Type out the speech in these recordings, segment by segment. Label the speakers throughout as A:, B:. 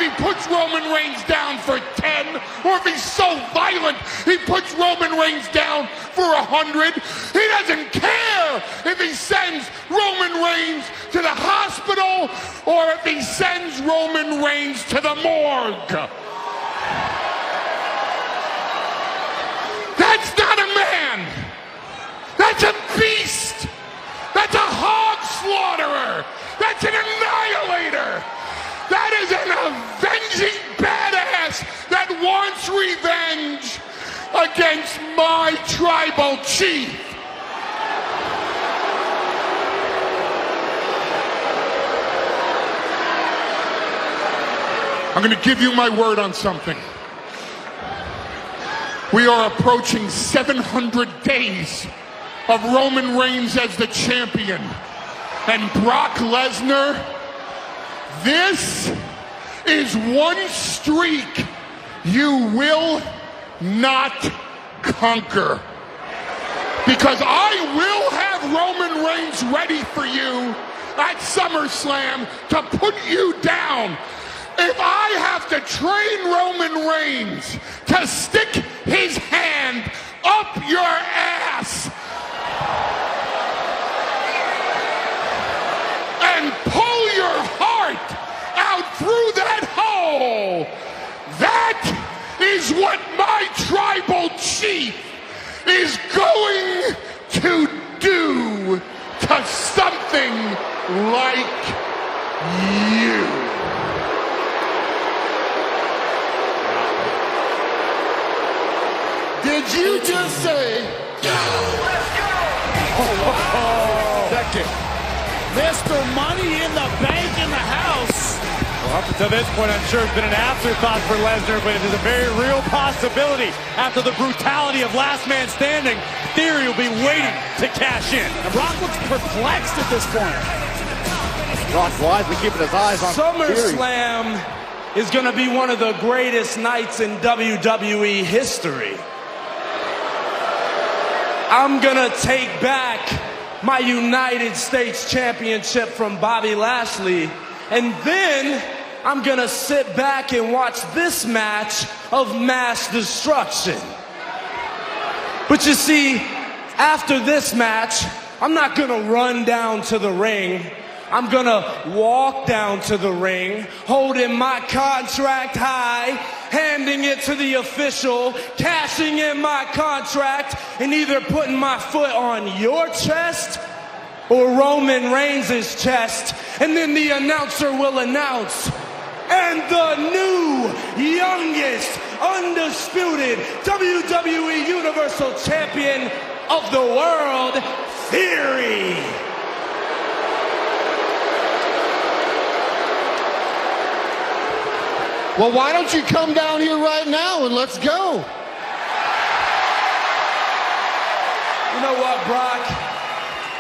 A: if he puts Roman Reigns down for 10, or if he's so violent he puts Roman Reigns down for 100. He doesn't care if he sends Roman Reigns to the hospital or if he sends Roman Reigns to the morgue. That's not a man. That's a beast. That's a hog slaughterer. That's an annihilator. That is an avenging badass that wants revenge against my tribal chief. I'm going to give you my word on something. We are approaching 700 days of Roman Reigns as the champion. And Brock Lesnar, this is one streak you will not conquer. Because I will have Roman Reigns ready for you at SummerSlam to put you down. If I have to train Roman Reigns to stick his hand up your ass and pull your heart out through that hole, that is what my tribal chief is going to do to something like you. Did you just say, let's go?
B: Second.
C: Mr. Money in the Bank in the house.
B: Well, up until this point, I'm sure it's been an afterthought for Lesnar, but it is a very real possibility. After the brutality of Last Man Standing, Theory will be waiting to cash in.
C: And Brock looks perplexed at this point.
D: Brock wisely keeping his eyes on
E: SummerSlam is going to be one of the greatest nights in WWE history. I'm going to take back my United States Championship from Bobby Lashley, and then I'm going to sit back and watch this match of mass destruction. But you see, after this match, I'm not going to run down to the ring. I'm going to walk down to the ring, holding my contract high, handing it to the official, cashing in my contract, and either putting my foot on your chest or Roman Reigns' chest, and then the announcer will announce, and the new, youngest, undisputed WWE Universal Champion of the world, Theory.
A: Well, why don't you come down here right now and let's go?
E: You know what, Brock?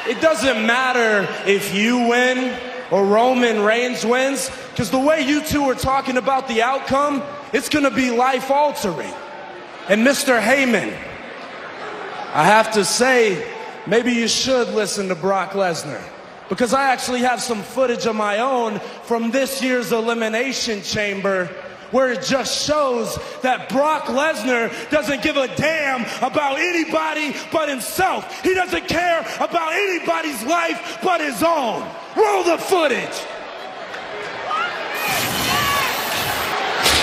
E: It doesn't matter if you win or Roman Reigns wins, because the way you two are talking about the outcome, it's going to be life-altering. And Mr. Heyman, I have to say, maybe you should listen to Brock Lesnar, because I actually have some footage of my own from this year's Elimination Chamber where it just shows that Brock Lesnar doesn't give a damn about anybody but himself. He doesn't care about anybody's life but his own. Roll the footage.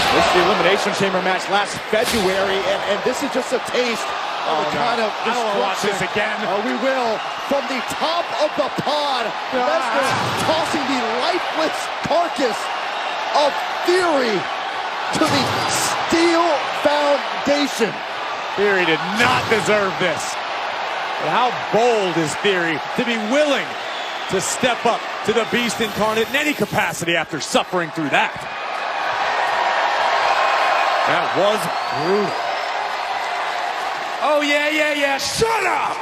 D: This is the Elimination Chamber match last February, and this is just a taste of the kind of
B: I don't want to watch this again.
D: We will. From the top of the pod, Lesnar tossing the lifeless carcass of Theory to the steel foundation.
B: Theory did not deserve this. But how bold is Theory to be willing to step up to the Beast Incarnate in any capacity after suffering through that? That was brutal.
E: Oh, yeah. Shut up!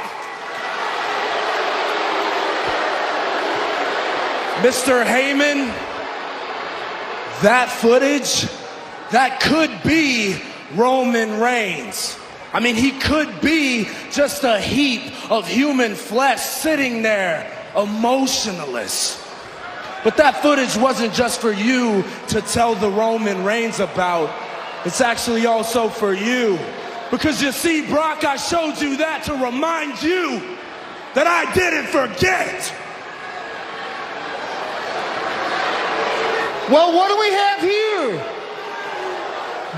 E: Mr. Heyman, that footage, that could be Roman Reigns. I mean, he could be just a heap of human flesh sitting there, emotionless. But that footage wasn't just for you to tell the Roman Reigns about. It's actually also for you. Because you see, Brock, I showed you that to remind you that I didn't forget.
A: Well, what do we have here?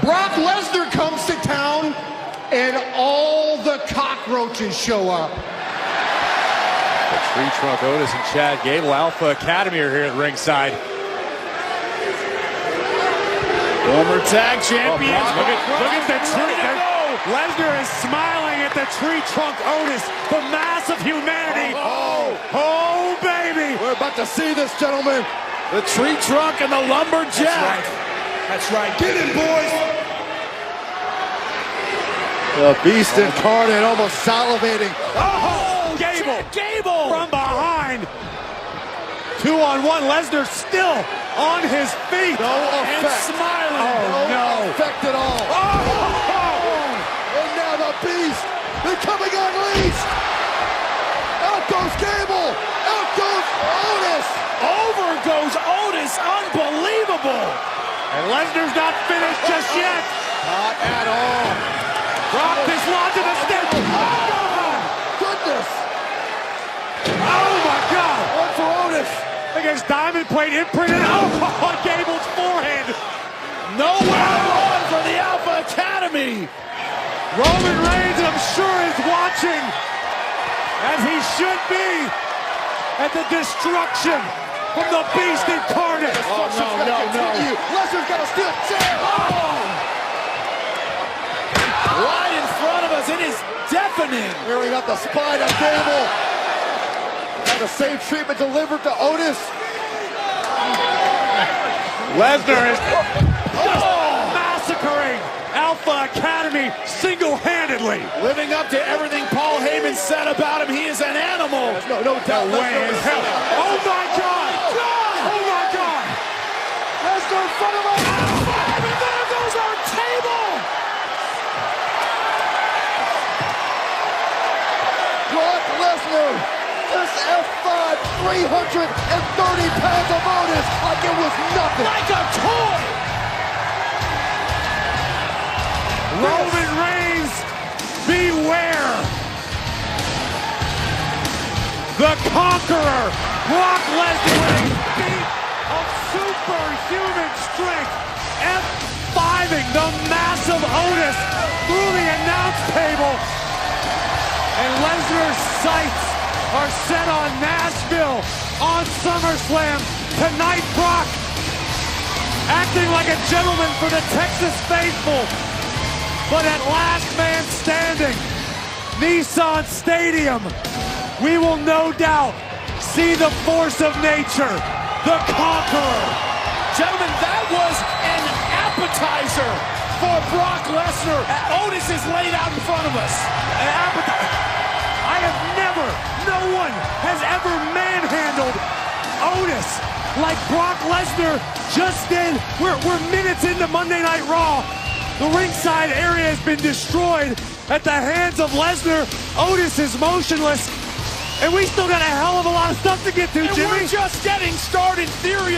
A: Brock Lesnar comes to town and all the cockroaches show up.
B: The Tree Trunk Otis and Chad Gable, Alpha Academy, are here at ringside.
C: Former tag champions.
B: Look at the tree. Lesnar is smiling at the Tree Trunk Otis, the mass of humanity. Oh, baby.
D: We're about to see this, gentlemen.
C: The Tree Trunk and the Lumberjack.
E: That's right. Get in, boys.
D: The Beast Incarnate almost salivating.
B: Oh, Gable from behind. 2-on-1. Lesnar still on his feet.
D: No
C: And
D: effect.
C: smiling.
D: No effect at all. And now the Beast becoming unleashed. Out goes Gable. Out goes Otis.
C: Over goes Otis. Unbelievable.
B: And Lesnar's not finished just yet.
D: Not at all.
B: Brock is launching a step.
D: Goodness.
B: Oh, my God.
D: One for Otis.
B: Against diamond plate imprinted on Gable's forehead.
C: Nowhere to run for the Alpha Academy.
B: Roman Reigns, I'm sure, is watching, as he should be, at the destruction from the Beast Incarnate.
D: No. Lesnar's got a steel chair.
C: Right in front of us. It is deafening.
D: Here we got the spine of Gable. And the same treatment delivered to Otis.
B: Lesnar is massacring Alpha Academy single-handedly.
C: Living up to everything Paul Heyman said about him, he is an animal.
D: No doubt.
B: Way in hell. Oh, my God. Oh, my God.
D: Lesnar in front of him.
C: And there goes our table.
D: Brock Lesnar. This F5, 330 pounds of Otis like it was nothing.
C: Like a toy.
B: Roman Reigns, beware. The Conqueror, Brock Lesnar, with a feat of superhuman strength, F5ing the massive Otis through the announce table. And Lesnar's sights are set on Nashville, on SummerSlam. Tonight, Brock, acting like a gentleman for the Texas faithful. But at last man standing, Nissan Stadium, we will no doubt see the force of nature, the Conqueror.
C: Gentlemen, that was an appetizer for Brock Lesnar. Otis is laid out in front of us.
B: An appetite. I have never, no one has ever manhandled Otis like Brock Lesnar just did. We're minutes into Monday Night Raw. The ringside area has been destroyed at the hands of Lesnar. Otis is motionless. And we still got a hell of a lot of stuff to get to,
C: And
B: Jimmy.
C: we're just getting started. Theory